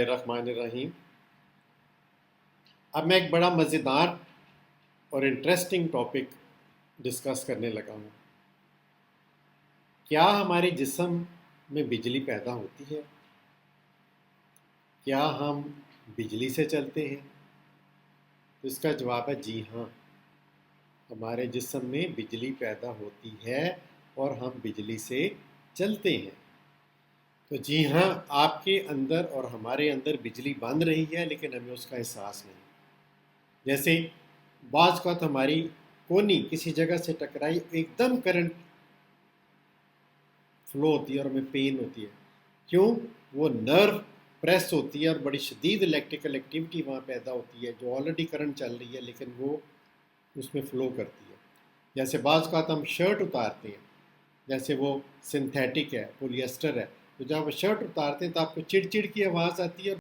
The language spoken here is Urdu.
الرحمن الرحیم۔ اب میں ایک بڑا مزیدار اور انٹرسٹنگ ٹاپک ڈسکس کرنے لگا ہوں۔ کیا ہمارے جسم میں بجلی پیدا ہوتی ہے؟ کیا ہم بجلی سے چلتے ہیں؟ تو اس کا جواب ہے جی ہاں، ہمارے جسم میں بجلی پیدا ہوتی ہے اور ہم بجلی سے چلتے ہیں۔ تو جی ہاں، آپ کے اندر اور ہمارے اندر بجلی بن رہی ہے، لیکن ہمیں اس کا احساس نہیں۔ جیسے بعض اوقات ہماری کونی کسی جگہ سے ٹکرائی، ایک دم کرنٹ فلو ہوتی ہے اور ہمیں پین ہوتی ہے۔ کیوں؟ وہ نرو پریس ہوتی ہے اور بڑی شدید الیکٹریکل ایکٹیویٹی وہاں پیدا ہوتی ہے، جو آلریڈی کرنٹ چل رہی ہے لیکن وہ اس میں فلو کرتی ہے۔ جیسے بعض اوقات ہم شرٹ اتارتے ہیں، جیسے وہ سنتھیٹک ہے، پولیسٹر ہے، تو جب وہ شرٹ اتارتے ہیں تو آپ کو چڑ چڑ کی آواز آتی ہے،